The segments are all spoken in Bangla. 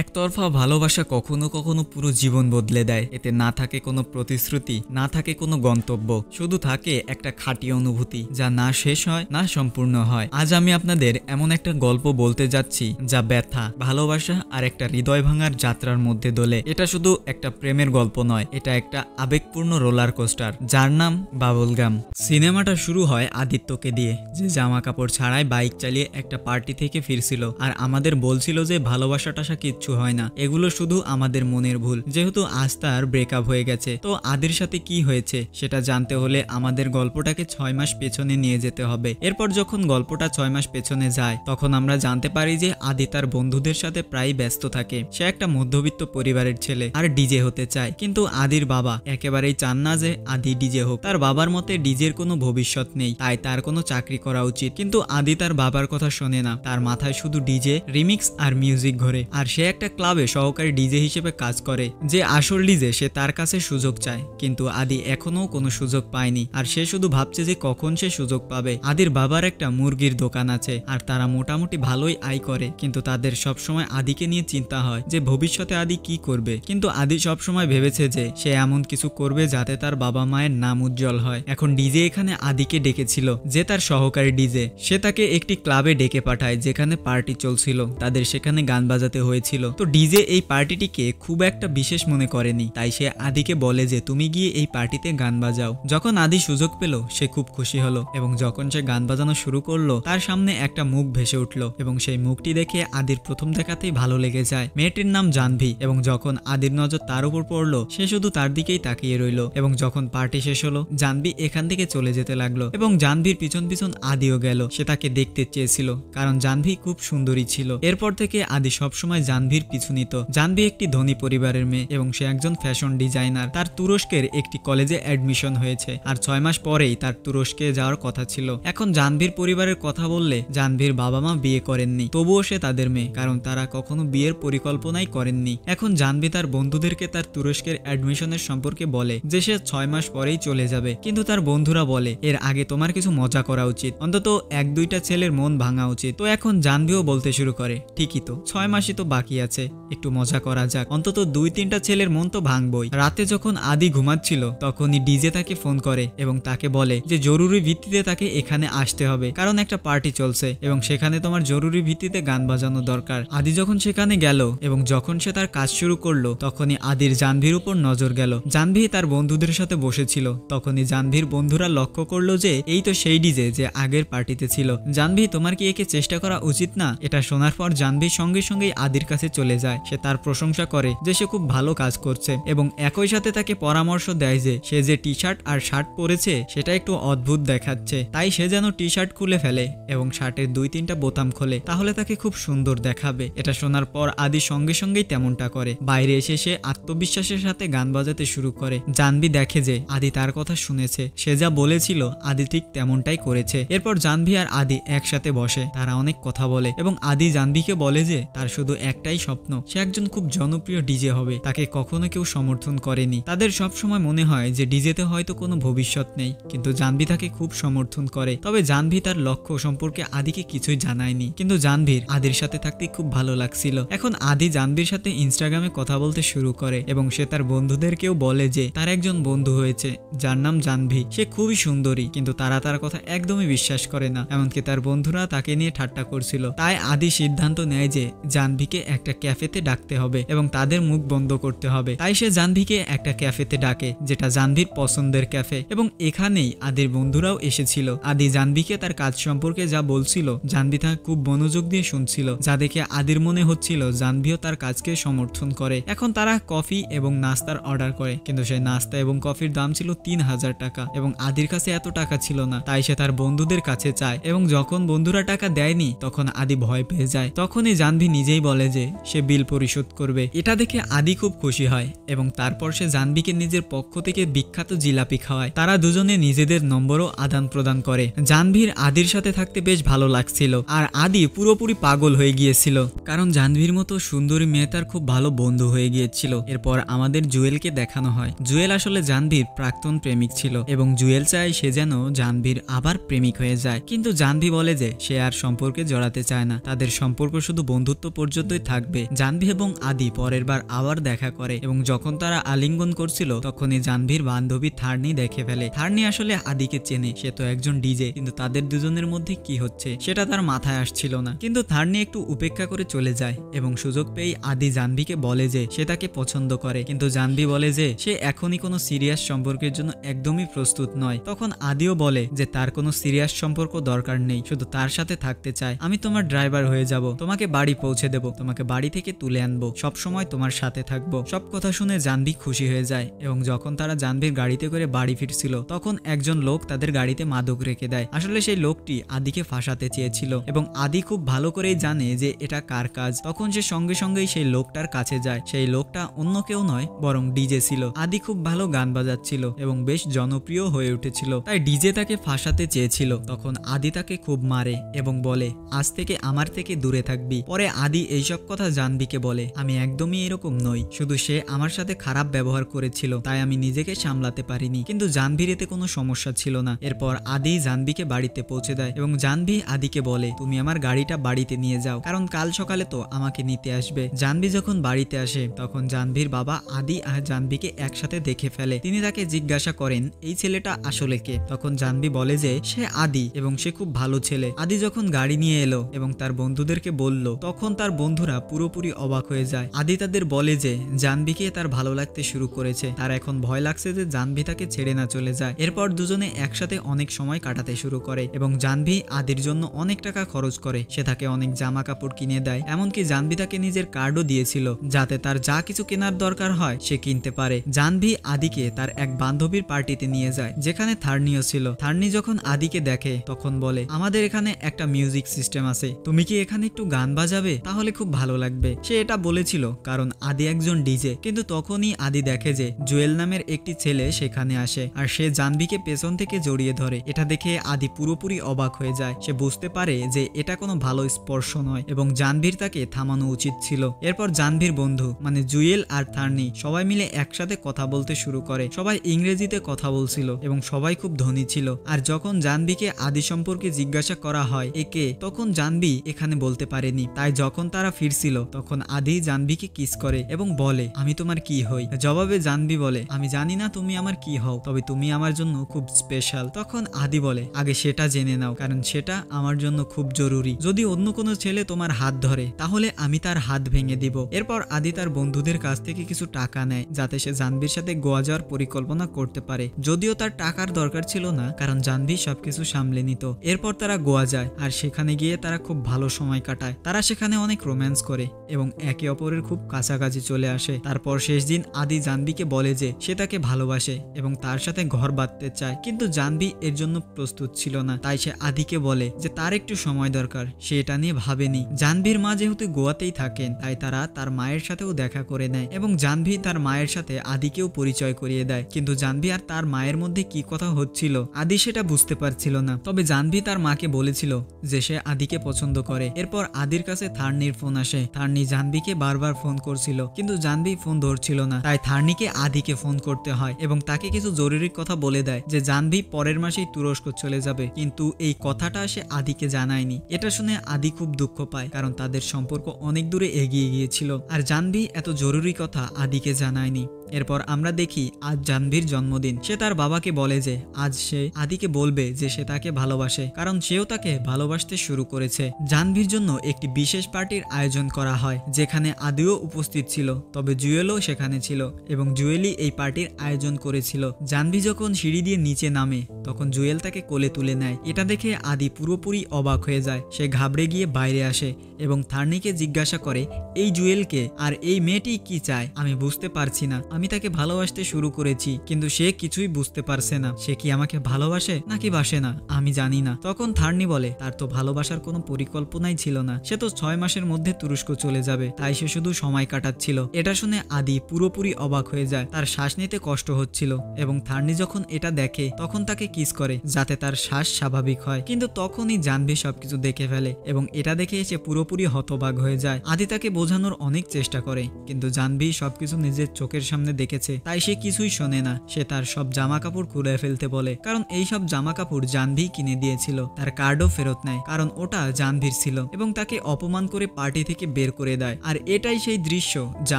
একতরফা ভালোবাসা কখনো কখনো পুরো জীবন বদলে দেয়। এতে না থাকে কোনো প্রতিশ্রুতি, না থাকে কোনো গন্তব্য, শুধু থাকে একটা খাঁটি অনুভূতি যা না শেষ হয় না সম্পূর্ণ হয়। আজ আমি আপনাদের এমন একটা গল্প বলতে যাচ্ছি যা ব্যথা, ভালোবাসা আর একটা হৃদয় ভাঙার যাত্রার মধ্যে দোলে। এটা শুধু একটা প্রেমের গল্প নয়, এটা একটা আবেগপূর্ণ রোলার কোস্টার যার নাম বাবলগাম। সিনেমাটা শুরু হয় আদিত্যকে দিয়ে, যে জামা কাপড় ছাড়াই বাইক চালিয়ে একটা পার্টি থেকে ফিরছিল আর আমাদের বলছিল যে ভালোবাসাটা কিচ্ছু হয় না, এগুলো শুধু আমাদের মনের ভুল। যেহেতু আজ তার ব্রেকআপ হয়ে গেছে, তো আদির সাথে কি হয়েছে সেটা জানতে হলে আমাদের গল্পটাকে 6 মাস পেছনে নিয়ে যেতে হবে। এরপর যখন গল্পটা 6 মাস পেছনে যায়, তখন আমরা জানতে পারি যে আদি তার বন্ধুদের সাথে প্রায় ব্যস্ত থাকে। সে একটা মধ্যবিত্ত পরিবারের ছেলে আর ডিজে হতে চায়, কিন্তু আদির বাবা একেবারেই চান না যে আদি ডিজে হোক। তার বাবার মতে ডিজের কোনো ভবিষ্যৎ নেই, তাই তার কোনো চাকরি করা উচিত। কিন্তু আদি তার বাবার কথা শোনে না, তার মাথায় শুধু ডিজে, রিমিক্স আর মিউজিক ঘোরে। আর সে একটা ক্লাবে সহকারী ডিজে হিসেবে কাজ করে। যে আসল ডিজে সে তার কাছে সুযোগ চায়, কিন্তু আদি এখনো কোনো সুযোগ পায়নি আর সে শুধু ভাবছে যে কখন সে সুযোগ পাবে। আদির বাবার একটা মুরগির দোকান আছে আর তারা মোটামুটি ভালোই আয় করে, কিন্তু তাদের সবসময় আদিকে নিয়ে চিন্তা হয় যে ভবিষ্যতে আদি কি করবে। কিন্তু আদি সবসময় ভেবেছে যে সে এমন কিছু করবে যাতে তার বাবা মায়ের নাম উজ্জ্বল হয়। এখন ডিজে এখানে আদিকে ডেকেছিল, যে তার সহকারী ডিজে। সে তাকে একটি ক্লাবে ডেকে পাঠায় যেখানে পার্টি চলছিল, তাদের সেখানে গান বাজাতে হয়েছিল। তো ডিজে এই পার্টিটিকে খুব একটা বিশেষ মনে করেনি, তাই সে আদিকে বলে যে তুমি গিয়ে এই পার্টিতে গান বাজাও। যখন আদি সুযোগ পেল সে খুব খুশি হলো, এবং যখন সে গান বাজানো শুরু করলো তার সামনে একটা মুখ ভেসে উঠলো, এবং সেই মুখটি দেখে আদির প্রথম দেখাতেই ভালো লেগে যায়। মেয়েটির নাম জাহ্নবী, এবং যখন আদির নজর তার উপর পড়লো সে শুধু তার দিকেই তাকিয়ে রইল। এবং যখন পার্টি শেষ হলো জাহ্নবী এখান থেকে চলে যেতে লাগলো, এবং জাহ্নবীর পিছন পিছন আদিও গেল। সে তাকে দেখতে চেয়েছিল কারণ জাহ্নবী খুব সুন্দরী ছিল। এরপর থেকে আদি সবসময় জাহ্নবীর পিছু নিত। জাহ্নবী একটি ধনী পরিবারের মেয়ে এবং সে একজন ফ্যাশন ডিজাইনার। তার তুরস্কের একটি কলেজে অ্যাডমিশন হয়েছে আর 6 মাস পরেই তার তুরস্কে যাওয়ার কথা ছিল। এখন জাহ্নবীর পরিবারের কথা বললে জাহ্নবীর বাবা মা বিয়ে করেননি, তবুও সে তাদের মেয়ে, কারণ তারা কখনো বিয়ের পরিকল্পনাই করেননি। এখন জাহ্নবী তার বন্ধুদেরকে তার তুরস্কের অ্যাডমিশনের সম্পর্কে বলে যে সে 6 মাস পরেই চলে যাবে, কিন্তু তার বন্ধুরা বলে এর আগে তোমার কিছু মজা করা উচিত, অন্তত 1-2টা ছেলের মন ভাঙা উচিত। তো এখন জাহ্নবীও বলতে শুরু করে ঠিকই তো, 6 মাসই তো বাকি আছে, একটু মজা করা যাক, অন্তত 2-3টা ছেলের মন তো ভাঙবই। রাতে যখন আদি ঘুমাচ্ছিল তখনই ডিজে তাকে ফোন করে এবং তাকে বলে যে জরুরি ভিত্তিতে তাকে এখানে আসতে হবে, কারণ একটা পার্টি চলছে এবং সেখানে তোমার জরুরি ভিত্তিতে গান বাজানো দরকার। আদি যখন সেখানে গেল এবং যখন সে তার কাজ শুরু করলো তখনই আদির জাহ্নবীর উপর নজর গেল। জাহ্নবী তার বন্ধুদের সাথে বসেছিল, তখনই জাহ্নবীর বন্ধুরা লক্ষ্য করলো যে এই তো সেই ডিজে যে আগের পার্টিতে ছিল। জাহ্নবী তোমার কি একে চেষ্টা করা উচিত না? এটা শোনার পর জাহ্নবী সঙ্গে সঙ্গেই আদির কাছে চলে যায়। সে তার প্রশংসা করে যে সে খুব ভালো কাজ করছে এবং একই সাথে তাকে পরামর্শ দেয় যে সে যে টি শার্ট আর শার্ট পরেছে সেটা একটু অদ্ভুত দেখাচ্ছে, তাই সে যেন টি শার্ট খুলে ফেলে এবং শার্টের 2-3টা বোতাম খোলে, তাহলে তাকে খুব সুন্দর দেখাবে। এটা শোনার পর আদি সঙ্গে সঙ্গেই তেমনটা করে। বাইরে এসে সে আত্মবিশ্বাসের সাথে গান বাজাতে শুরু করে। জাহ্নবী দেখে যে আদি তার কথা শুনেছে, সে যা বলেছিল আদি ঠিক তেমনটাই করেছে। এরপর জাহ্নবী আর আদি একসাথে বসে, তারা অনেক কথা বলে এবং আদি জাহ্নবীকে বলে যে তার শুধু একটাই স্বপ্ন, সে একজন খুব জনপ্রিয় ডিজে হবে, তাকে কখনো কেউ সমর্থন করেনি। তাদের সব সময় মনে হয় যে ডিজেতে হয়তো কোনো ভবিষ্যৎ নেই, কিন্তু জাহ্নবী তাকে খুব সমর্থন করে। তবে জাহ্নবী তার লক্ষ্য সম্পর্কে আদিকে কিছুই জানায়নি, কিন্তু জাহ্নবীর আদির সাথে থাকতে খুব ভালো লাগছিল। এখন আদি জাহ্নবীর সাথে ইনস্টাগ্রামে কথা বলতে শুরু করে এবং সে তার বন্ধুদেরকেও বলে যে তার একজন বন্ধু হয়েছে যার নাম জাহ্নবী, সে খুবই সুন্দরী, কিন্তু তারা তার কথা একদমই বিশ্বাস করে না, এমনকি তার বন্ধুরা তাকে নিয়ে ঠাট্টা করছিল। তাই আদি সিদ্ধান্ত নেয় যে জাহ্নবীকে একটা ক্যাফেতে ডাকতে হবে এবং তাদের মুখ বন্ধ করতে হবে। তাই সে জাহ্নবীকে একটা ক্যাফেতে ডাকে, যেটা জাহ্নবীর পছন্দের ক্যাফে, এবং এখানেই আদির বন্ধুরাও এসেছিল। আদি জাহ্নবীকে তার কাজ সম্পর্কে যা বলছিল জাহ্নবী তা খুব মনোযোগ দিয়ে শুনছিল, যা দেখে আদির মনে হচ্ছিল জাহ্নবীও তার কাজকে সমর্থন করে। এখন তারা কফি এবং নাস্তার অর্ডার করে, কিন্তু সেই নাস্তা এবং কফির দাম ছিল 3000 টাকা এবং আদির কাছে এত টাকা ছিল না, তাই সে তার বন্ধুদের কাছে চায় এবং যখন বন্ধুরা টাকা দেয়নি তখন আদি ভয় পেয়ে যায়। তখনই জাহ্নবী নিজেই বলে যে সে বিল পরিশোধ করবে। এটা দেখে আদি খুব খুশি হয় এবং তারপর সে জাহ্নবীকে নিজের পক্ষ থেকে বিখ্যাত জিলাপি খাওয়ায়। তারা দুজনে নিজেদের নম্বরও আদান প্রদান করে। জাহ্নবীর আদির সাথে থাকতে বেশ ভালো লাগছিল আর আদি পুরোপুরি পাগল হয়ে গিয়েছিল, কারণ জাহ্নবীর মতো সুন্দরী মেয়ে তার খুব ভালো বন্ধু হয়ে গিয়েছিল। এরপর আমাদের জুয়েলকে দেখানো হয়। জুয়েল আসলে জাহ্নবীর প্রাক্তন প্রেমিক ছিল এবং জুয়েল চায় সে যেন জাহ্নবীর আবার প্রেমিক হয়ে যায়, কিন্তু জাহ্নবী বলে যে সে আর সম্পর্কে জড়াতে চায় না, তাদের সম্পর্ক শুধু বন্ধুত্ব পর্যন্তই থাকবে। থাকবে। জাহ্নবী এবং আদি পরের বার আবার দেখা করে এবং যখন তারা আলিঙ্গন করছিল তখনই জাহ্নবীর বান্ধবী থার্নি দেখে ফেলে। থার্নি আসলে আদিকে চেনে, সে তো একজন ডিজে, কিন্তু তাদের দুজনের মধ্যে কি হচ্ছে সেটা তার মাথায় আসছিল না। কিন্তু থার্নি একটু উপেক্ষা করে চলে যায় এবং সুযোগ পেয়ে আদি জাহ্নবীকে বলে যে সে তাকে পছন্দ করে, কিন্তু জাহ্নবী বলে যে সে এখনই কোনো সিরিয়াস সম্পর্কের জন্য একদমই প্রস্তুত নয়। তখন আদিও বলে যে তার কোনো সিরিয়াস সম্পর্ক দরকার নেই, শুধু তার সাথে থাকতে চায়। আমি তোমার ড্রাইভার হয়ে যাব, তোমাকে বাড়ি পৌঁছে দেব, তোমাকে বাড়ি থেকে তুলে আনবো, সব সময় তোমার সাথে থাকবো। সব কথা শুনে জাহ্নবী খুশি হয়ে যায় এবং যখন তারা জাহ্নবীর গাড়িতে করে বাড়ি ফিরছিল তখন একজন লোক তাদের গাড়িতে মাদক রেখে দেয়। আসলে সেই লোকটি আদিকে ফাঁসাতে চেয়েছিল এবং আদি খুব ভালো করেই জানে যে এটা কার কাজ। তখন সে সঙ্গে সঙ্গেই সেই লোকটার কাছে যায়। সেই লোকটা অন্য কেউ নয় বরং ডিজে ছিল। আদি খুব ভালো গান বাজাচ্ছিল এবং বেশ জনপ্রিয় হয়ে উঠেছিল, তাই ডিজে তাকে ফাঁসাতে চেয়েছিল। তখন আদি তাকে খুব মারে এবং বলে আজ থেকে আমার থেকে দূরে থাকবি। পরে আদি এইসব কথা জাহ্নবীকে বলে আমি একদমই এরকম নই, শুধু সে আমার সাথে খারাপ ব্যবহার করেছিল তাই আমি নিজেকে সামলাতে পারিনি। কিন্তু জাহ্নবীর এতে কোনো সমস্যা ছিল না। এরপর আদি জাহ্নবীকে বাড়িতে পৌঁছে দেয় এবং জাহ্নবী আদিকে বলে তুমি আমার গাড়িটা বাড়িতে নিয়ে যাও, কারণ কাল সকালে তো আমাকে নিতে আসবে। জাহ্নবী যখন বাড়িতে আসে তখন জাহ্নবীর বাবা আদি আর জাহ্নবীকে একসাথে দেখে ফেলে। তিনি তাকে জিজ্ঞাসা করেন এই ছেলেটা আসলে কে। তখন জাহ্নবী বলে যে সে আদি এবং সে খুব ভালো ছেলে। আদি যখন গাড়ি নিয়ে এলো এবং তার বন্ধুদেরকে বলল তখন তার বন্ধুরা পুরোপুরি অবাক হয়ে যায়। আদি তাদের বলে যে জাহ্নবীকে তার ভালো লাগতে শুরু করেছে, তার এখন ভয় লাগছে যে জাহ্নবী তাকে ছেড়ে না চলে যায়। এরপর দুজনে একসাথে অনেক সময় কাটাতে শুরু করে এবং জাহ্নবী আদির জন্য অনেক টাকা খরচ করে। সে তাকে অনেক জামা কাপড় কিনে দেয়, এমনকি জাহ্নবী তাকে নিজের কার্ডও দিয়েছিল যাতে তার যা কিছু কেনার দরকার হয় সে কিনতে পারে। জাহ্নবী আদিকে তার এক বান্ধবীর পার্টিতে নিয়ে যায় যেখানে থার্নিও ছিল। থার্নি যখন আদিকে দেখে তখন বলে আমাদের এখানে একটা মিউজিক সিস্টেম আছে, তুমি কি এখানে একটু গান বাজাবে, তাহলে খুব ভালো লাগবে। সে এটা বলেছিল কারণ আদি একজন ডিজে, কিন্তু তখনই আদি দেখে যে জুয়েল নামের একটি ছেলে সেখানে আসে আর সে জাহ্নবীকে পেছন থেকে জড়িয়ে ধরে। এটা দেখে আদি পুরোপুরি অবাক হয়ে যায়। সে বুঝতে পারে যে এটা কোনো ভালো স্পর্শ নয় এবং জাহ্নবীর তাকে থামানো উচিত ছিল। এরপর জাহ্নবীর বন্ধু মানে জুয়েল আর থার্নি সবাই মিলে একসাথে কথা বলতে শুরু করে। সবাই ইংরেজিতে কথা বলছিল এবং সবাই খুব ধনী ছিল। আর যখন জাহ্নবীকে আদি সম্পর্কে জিজ্ঞাসা করা হয় একে, তখন জাহ্নবী এখানে বলতে পারেনি। তাই যখন তারা ফিরছিল তখন আদি জাহ্নবীকে কিস করে এবং বলে আমি তোমার কি হই। জবাবে জাহ্নবী বলে আমি জানি না তুমি আমার কি হও, তবে তুমি আমার জন্য খুব স্পেশাল। তখন আদি বলে আগে সেটা জেনে নাও, কারণ সেটা আমার জন্য খুব জরুরি। যদি অন্য কোনো ছেলে তোমার হাত ধরে তাহলে আমি তার হাত ভেঙে দিব। এরপর আদি তার বন্ধুদের কাছ থেকে কিছু টাকা নেয় যাতে সে জাহ্নবীর সাথে গোয়া যাওয়ার পরিকল্পনা করতে পারে, যদিও তার টাকার দরকার ছিল না কারণ জাহ্নবী সবকিছু সামলে নিত। এরপর তারা গোয়া যায় আর সেখানে গিয়ে তারা খুব ভালো সময় কাটায়। তারা সেখানে অনেক রোম্যান্স করে এবং একে অপরের খুব কাছাকাছি চলে আসে। তারপর শেষ দিন আদি জাহ্নবীকে বলে যে সে তাকে ভালোবাসে এবং তার সাথে ঘর বাঁধতে চায়, কিন্তু জাহ্নবী এর জন্য প্রস্তুত ছিল না। তাই সে আদিকে বলে যে তার একটু সময় দরকার, সে এটা নিয়ে ভাবেনি। জাহ্নবীর মা যেহেতু গোয়াতেই থাকেন তাই তারা তার মায়ের সাথেও দেখা করে নেয় এবং জাহ্নবী তার মায়ের সাথে আদিকেও পরিচয় করিয়ে দেয়। কিন্তু জাহ্নবী আর তার মায়ের মধ্যে কি কথা হচ্ছিল আদি সেটা বুঝতে পারছিল না। তবে জাহ্নবী তার মাকে বলেছিল যে সে আদিকে পছন্দ করে। এরপর আদির কাছে থার্নির ফোন আসে। থার্নি জাহ্নবীকে বারবার ফোন করছিল কিন্তু জাহ্নবী ফোন ধরছিল না, তাই থার্নিকে আদিকে ফোন করতে হয় এবং তাকে কিছু জরুরি কথা বলে দেয় যে জাহ্নবী পরের মাসেই তুরস্ক চলে যাবে, কিন্তু এই কথাটা সে আদিকে জানায়নি। এটা শুনে আদি খুব দুঃখ পায় কারণ তাদের সম্পর্ক অনেক দূরে এগিয়ে গিয়েছিল আর জাহ্নবী এত জরুরি কথা আদিকে জানায়নি। এরপর আমরা দেখি আজ জাহ্নবীর জন্মদিন। সে তার বাবাকে বলে যে আজ সে আদিকে বলবে যে সে তাকে ভালোবাসে কারণ সেও তাকে ভালোবাসতে শুরু করেছে। জাহ্নবীর জন্য একটি বিশেষ পার্টির আয়োজন করা হয় যেখানে আদিও উপস্থিত ছিল, তবে জুয়েলও সেখানে ছিল এবং জুয়েলই এই পার্টির আয়োজন করেছিল। জাহ্নবী যখন সিঁড়ি দিয়ে নিচে নামে তখন জুয়েল তাকে কোলে তুলে নেয়। এটা দেখে আদি পুরোপুরি অবাক হয়ে যায়। সে ঘাবড়ে গিয়ে বাইরে আসে এবং থার্নিকে জিজ্ঞাসা করে এই জুয়েলকে আর এই মেয়েটি কি চায়, আমি বুঝতে পারছি না। আমি তাকে ভালোবাসতে শুরু করেছি কিন্তু সে কিছুই বুঝতে পারছে না। সে কি আমাকে ভালোবাসে নাকি বাসে না আমি জানি না। তখন থার্নি বলে তার তো ভালোবাসার কোনো পরিকল্পনাই ছিল না, সে তো 6 মাসের মধ্যে তুরস্ক চলে যাবে, তাই সে শুধু সময় কাটাচ্ছিল। এটা শুনে আদি পুরোপুরি অবাক হয়ে যায়। তার শ্বাস নিতে কষ্ট হচ্ছিল এবং থার্নি যখন এটা দেখে তখন তাকে কিস করে যাতে তার শ্বাস স্বাভাবিক হয়, কিন্তু তখনই জাহ্নবী সবকিছু দেখে ফেলে এবং এটা দেখে সে পুরোপুরি হতবাক হয়ে যায়। আদি তাকে বোঝানোর অনেক চেষ্টা করে কিন্তু জাহ্নবী সবকিছু নিজের চোখের সামনে সামনে দেখেছে, তাই সে কিছুই শোনে না। সে তার সব জামা কাপড় খুলে ফেলতে বলে, কারণ এই সব জামা কাপড় জাহ্নবী কিনে দিয়েছিল। তার কার্ডও ফেরত নেয়, কারণ ওটা জাহ্নবীর ছিল, এবং তাকে অপমান করে পার্টি থেকে বের করে দেয়। আর এটাই সেই দৃশ্য যা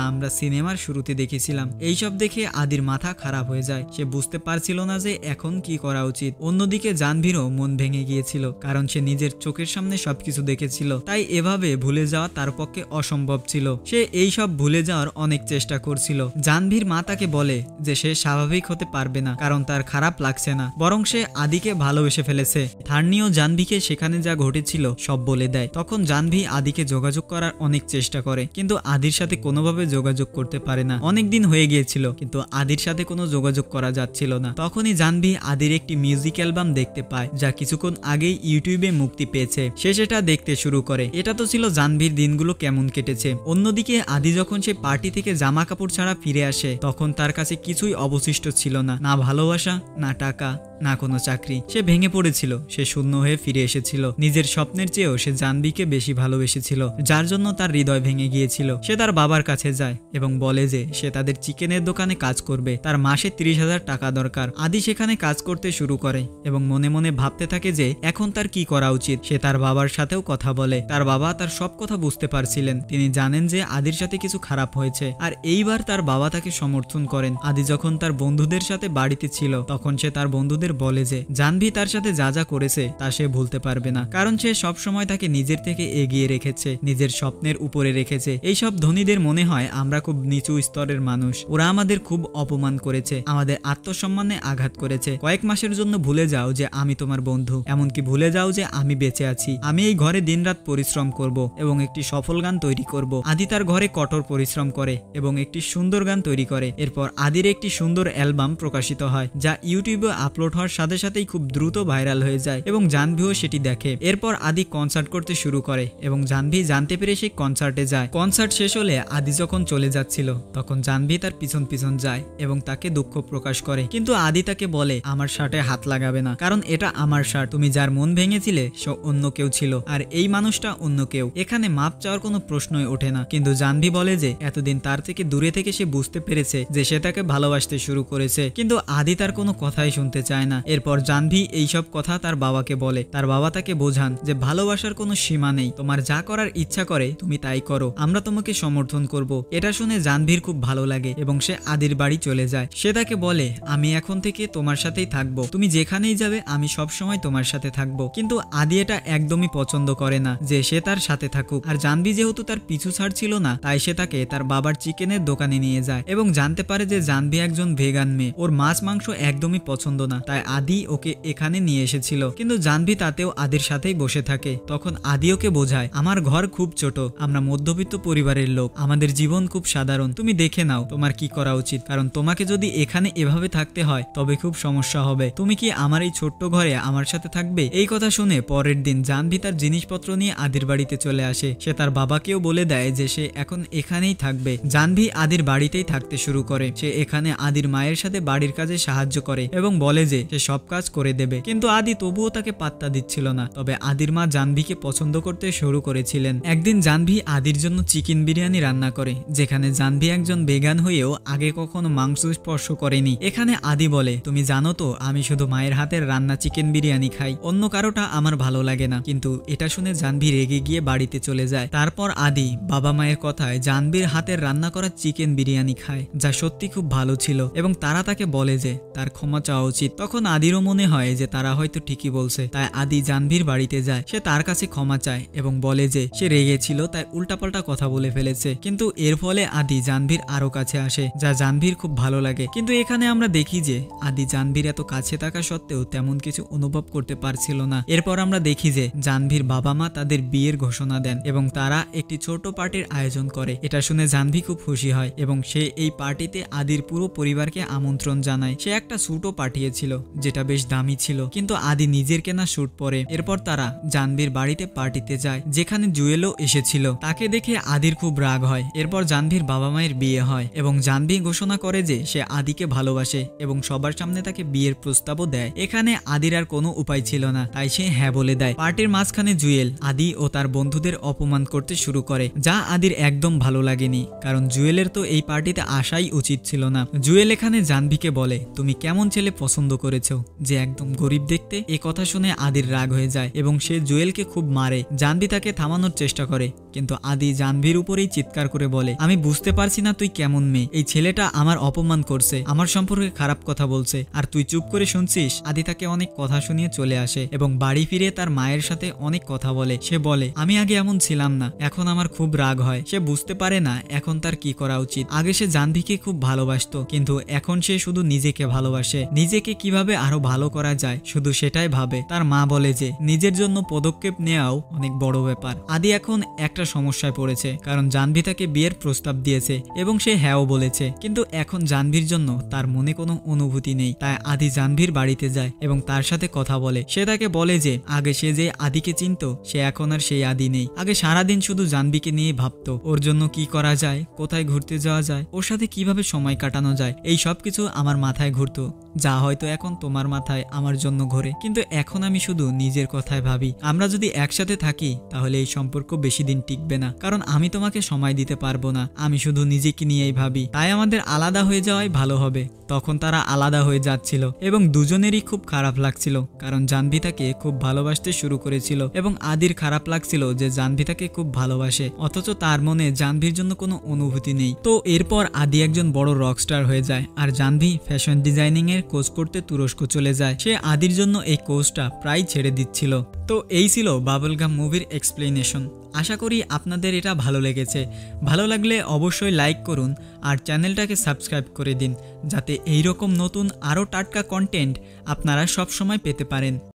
আমরা সিনেমার শুরুতে দেখেছিলাম। এইসব দেখে আদির মাথা খারাপ হয়ে যায়। সে বুঝতে পারছিল না যে এখন কি করা উচিত। অন্যদিকে জাহ্নবীরও মন ভেঙে গিয়েছিল, কারণ সে নিজের চোখের সামনে সবকিছু দেখেছিল, তাই এভাবে ভুলে যাওয়া তার পক্ষে অসম্ভব ছিল। সে এই সব ভুলে যাওয়ার অনেক চেষ্টা করছিল। জাহ্নবীর মা তাকে বলে যে সে স্বাভাবিক হতে পারবে না, কারণ তার খারাপ লাগছে না, বরং সে আদিকে ভালোবেসে ফেলেছে। থার্নিও জাহ্নবীকে সেখানে যা ঘটেছিল সব বলে দেয়। তখন জাহ্নবী আদিকে যোগাযোগ করার অনেক চেষ্টা করে, কিন্তু আদির সাথে কোনোভাবে যোগাযোগ করতে পারে না। অনেক দিন হয়ে গিয়েছিল, কিন্তু আদির সাথে কোনো যোগাযোগ করা যাচ্ছিল না। তখনই জাহ্নবী আদির একটি মিউজিক অ্যালবাম দেখতে পায়, যা কিছুক্ষণ আগেই ইউটিউবে মুক্তি পেয়েছে। সে সেটা দেখতে শুরু করে। এটা তো ছিল জাহ্নবীর দিনগুলো কেমন কেটেছে। অন্যদিকে আদি যখন সে পার্টি থেকে জামা কাপড় ছাড়া ফিরে আসে, তখন তার কাছে কিছুই অবশিষ্ট ছিল না, না ভালোবাসা, না টাকা, না কোনো চাকরি। সে ভেঙে পড়েছিল, সে শূন্য হয়ে ফিরে এসেছিল। নিজের স্বপ্নের চেয়েও সে জাহ্নবীকে বেশি ভালোবেসেছিল, যার জন্য তার হৃদয় ভেঙে গিয়েছিল। সে তার বাবার কাছে যায় এবং বলে যে সে তাদের চিকেনের দোকানে কাজ করবে, তার মাসে 30,000 টাকা দরকার। আদি সেখানে কাজ করতে শুরু করে এবং মনে মনে ভাবতে থাকে যে এখন তার কি করা উচিত। সে তার বাবার সাথেও কথা বলে। তার বাবা তার সব কথা বুঝতে পারছিলেন। তিনি জানেন যে আদির সাথে কিছু খারাপ হয়েছে, আর এইবার তার বাবা তাকে সমর্থন করেন। আদি যখন তার বন্ধুদের সাথে বাড়িতে ছিল, তখন সে তার বন্ধুদের বলে যে জাহ্নবী তার সাথে যা যা করেছে তা সে ভুলতে পারবে না, কারণ সে সব সময় তাকে নিজের থেকে এগিয়ে রেখেছে, নিজের স্বপ্নের উপরে রেখেছে। এইসব ধনীদের মনে হয় আমরা খুব নিচু স্তরের মানুষ, ওরা আমাদের খুব অপমান করেছে, আমাদের আত্মসম্মানে আঘাত করেছে। কয়েক মাসের জন্য ভুলে যাও যে আমি তোমার বন্ধু, এমনকি ভুলে যাও যে আমি বেঁচে আছি। আমি এই ঘরে দিনরাত পরিশ্রম করব এবং একটি সফল গান তৈরি করব। আদি তার ঘরে কঠোর পরিশ্রম করে এবং একটি সুন্দর গান তৈরি করে। এরপর আদির একটি সুন্দর অ্যালবাম প্রকাশিত হয়, যা ইউটিউবে আপলোড হওয়ার সাথে সাথেই খুব দ্রুত ভাইরাল হয়ে যায় এবং জাহ্নবীও সেটি দেখে। এরপর আদি কনসার্ট করতে শুরু করে এবং জাহ্নবী জানতে পেরে সেই কনসার্টে যায়। কনসার্ট শেষ হলে আদি যখন চলে যাচ্ছিল, তখন জাহ্নবী তার পিছন পিছন যায় এবং তাকে দুঃখ প্রকাশ করে, কিন্তু আদি তাকে বলে আমার শার্টে হাত লাগাবে না, কারণ এটা আমার শার্ট। তুমি যার মন ভেঙেছিলে সে অন্য কেউ ছিল, আর এই মানুষটা অন্য কেউ। এখানে মাপ চাওয়ার কোনো প্রশ্নই ওঠে না। কিন্তু জাহ্নবী বলে যে এতদিন তার থেকে দূরে থেকে সে বুঝতে পেরেছে যে সে তাকে ভালোবাসতে শুরু করেছে, কিন্তু আদি তার কোনো কথাই শুনতে চায় না। এরপর জাহ্নবী এইসব কথা তার বাবাকে বলে। তার বাবা তাকে বোঝান যে ভালোবাসার কোনো সীমা নেই, তোমার যা করার ইচ্ছা করে তুমি তাই করো, আমরা তোমাকে সমর্থন করব। এটা শুনে জাহ্নবীর খুব ভালো লাগে এবং সে আদির বাড়ি চলে যায়। সে তাকে বলে আমি এখন থেকে তোমার সাথেই থাকবো, তুমি যেখানেই যাবে আমি সব সময় তোমার সাথে থাকবো। কিন্তু আদি এটা একদমই পছন্দ করে না যে সে তার সাথে থাকুক, আর জাহ্নবী যেহেতু তার পিছু ছাড়ছিল না, তাই সে তাকে তার বাবার চিকেনের দোকানে নিয়ে যায় এবং জানতে পারে যে জাহ্নবী একজন ভেগান মেয়ে, ওর মাছ মাংস একদমই পছন্দ না, তাই আদি ওকে এখানে নিয়ে এসেছিল। কিন্তু জাহ্নবী তাতেও আদির সাথেই বসে থাকে। তখন আদি ওকে বোঝায় আমার ঘর খুব ছোট, আমরা মধ্যবিত্ত পরিবারের লোক, আমাদের জীবন খুব সাধারণ, তুমি দেখে নাও তোমার কি করা উচিত, কারণ তোমাকে যদি এখানে এভাবে থাকতে হয় তবে খুব সমস্যা হবে। তুমি কি আমার এই ছোট্ট ঘরে আমার সাথে থাকবে? এই কথা শুনে পরের দিন জাহ্নবী তার জিনিসপত্র নিয়ে আদির বাড়িতে চলে আসে। সে তার বাবাকেও বলে দেয় যে সে এখন এখানেই থাকবে। জাহ্নবী আদির বাড়িতেই থাকতে শুরু করে। সে এখানে আদির মায়ের সাথে বাড়ির কাজে সাহায্য করে এবং বলে যে সে সব কাজ করে দেবে, কিন্তু আদি তবুও তাকে পাত্তা দিচ্ছিল না। তবে আদির মা জাহ্নবীকে পছন্দ করতে শুরু করেছিলেন। একদিন জাহ্নবী আদির জন্য চিকেন বিরিয়ানি রান্না করে, যেখানে জাহ্নবী একজন ভেগান হয়েও আগে কখনো মাংস স্পর্শ করেনি। এখানে আদি বলে তুমি জানো তো আমি শুধু মায়ের হাতের রান্না চিকেন বিরিয়ানি খাই, অন্য কারোটা আমার ভালো লাগে না। কিন্তু এটা শুনে জাহ্নবী রেগে গিয়ে বাড়িতে চলে যায়। তারপর আদি বাবা মায়ের কথায় জাহ্নবীর হাতের রান্না করা চিকেন বিরিয়ানি খায়, যা সত্যি খুব ভালো ছিল এবং তারা তাকে বলে যে তার ক্ষমা চাওয়া উচিত। তখন আদিরও মনে হয় যে তারা হয়তো ঠিকই বলছে, তাই আদি জাহ্নবীর বাড়িতে যায়। সে তার কাছে ক্ষমা চায় এবং বলে যে সে রেগেছিল তাই উল্টাপাল্টা কথা বলে ফেলেছে, কিন্তু এর ফলে আদি জাহ্নবীর আরো কাছে আসে, যা জাহ্নবীর খুব ভালো লাগে। কিন্তু এখানে আমরা দেখি যে আদি জাহ্নবীর এত কাছে থাকা সত্ত্বেও তেমন কিছু অনুভব করতে পারছিল না। এরপর আমরা দেখি যে জাহ্নবীর বাবা মা তাদের বিয়ের ঘোষণা দেন এবং তারা একটি ছোট পার্টির আয়োজন করে। এটা শুনে জাহ্নবী খুব খুশি হয় এবং সে এই পার্টিতে আদির পুরো পরিবারকে আমন্ত্রণ জানায়। সে একটা স্যুটও পাঠিয়েছিল যেটা বেশ দামি ছিল, কিন্তু আদি নিজের কেনা স্যুট পরে। এরপর তারা জাহ্নবীর বাড়িতে পার্টিতে যায়, যেখানে জুয়েলও এসেছিল। তাকে দেখে আদির খুব রাগ হয়। এরপর জাহ্নবীর বাবা মায়ের বিয়ে হয় এবং জাহ্নবী ঘোষণা করে যে সে আদিকে ভালোবাসে এবং সবার সামনে তাকে বিয়ের প্রস্তাবও দেয়। এখানে আদির আর কোনো উপায় ছিল না, তাই সে হ্যাঁ বলে দেয়। পার্টির মাঝখানে জুয়েল আদি ও তার বন্ধুদের অপমান করতে শুরু করে, যা আদির একদম ভালো লাগেনি, কারণ জুয়েলের তো এই পার্টিতে আসাই উচিত ছিল না। জুয়েল এখানে জাহ্নবীকে বলে, তুমি কেমন ছেলে পছন্দ করেছো যে একদম গরিব দেখতে। এ কথা শুনে আদির রাগ হয়ে যায় এবং সে জুয়েলকে খুব মারে। জাহ্নবী তাকে থামানোর চেষ্টা করে, কিন্তু আদি জাহ্নবীর উপরেই চিৎকার করে বলে, আমি বুঝতে পারছি না তুই কেমন মেয়ে। এই ছেলেটা আমার অপমান করছে, আমার সম্পর্কে খারাপ কথা বলছে, আর তুই চুপ করে শুনছিস। আদি তাকে অনেক কথা শুনিয়ে চলে আসে এবং বাড়ি ফিরে তার মায়ের সাথে অনেক কথা বলে। সে বলে, আমি আগে এমন ছিলাম না, এখন আমার খুব রাগ হয়। সে বুঝতে পারে না এখন তার কি করা উচিত। আগে সে জাহ্নবীকে খুব ভালোবাসতো, কিন্তু এখন সে শুধু নিজেকে ভালোবাসে। নিজেকে কিভাবে আরো ভালো করা যায় শুধু সেটাই ভাবে। তার মা বলে যে নিজের জন্য পদক্ষেপ নেওয়াও অনেক বড় ব্যাপার। আদি এখন একটা সমস্যায় পড়েছে, কারণ জাহ্নবী তাকে বিয়ের প্রস্তাব দিয়েছে এবং সে হ্যাঁও বলেছে, কিন্তু এখন জাহ্নবীর জন্য তার মনে কোনো অনুভূতি নেই। তাই আদি জাহ্নবীর বাড়িতে যায় এবং তার সাথে কথা বলে। সে তাকে বলে যে আগে সে যে আদিকে চিনত, সে এখন আর সেই আদি নেই। আগে সারাদিন শুধু জাহ্নবীকে নিয়ে ভাবতো, ওর জন্য কি করা যায়, কোথায় ঘুরতে যাওয়া যায়, ওর সাথে কিভাবে সময় কাটানো যায়, এই সব কিছু আমার মাথায় ঘুরতো, যা হয়তো এখন তোমার মাথায় আমার জন্য ঘোরে। কিন্তু এখন আমি শুধু নিজের কথায় ভাবি। আমরা যদি একসাথে থাকি তাহলে এই সম্পর্ক বেশি দিন টিকবে না, কারণ আমি তোমাকে সময় দিতে পারবো না। আমি শুধু নিজেকে নিয়েই ভাবি, তাই আমাদের আলাদা হয়ে যাওয়াই ভালো হবে। তখন তারা আলাদা হয়ে যাচ্ছিল এবং দুজনেরই খুব খারাপ লাগছিল, কারণ জাহ্নবী তাকে খুব ভালোবাসতে শুরু করেছিল এবং আদির খারাপ লাগছিল যে জাহ্নবী তাকে খুব ভালোবাসে, অথচ তার মনে জাহ্নবীর জন্য কোনো অনুভূতি নেই। তো এরপর আদি একজন বড় রকস্টার হয়ে যায় আর জাহ্নবী ফ্যাশন ডিজাইনিং এর কোর্স করতে তুরস্ক চলে যায়। সে আদির জন্য এই কোর্সটা প্রায় ছেড়ে দিচ্ছিল। তো এই ছিল বাবলগাম মুভির এক্সপ্লেনেশন। আশা করি আপনাদের এটা ভালো লেগেছে। ভালো লাগলে অবশ্যই লাইক করুন আর চ্যানেলটাকে সাবস্ক্রাইব করে দিন, যাতে এইরকম নতুন আরও টাটকা কন্টেন্ট আপনারা সব সময় পেতে পারেন।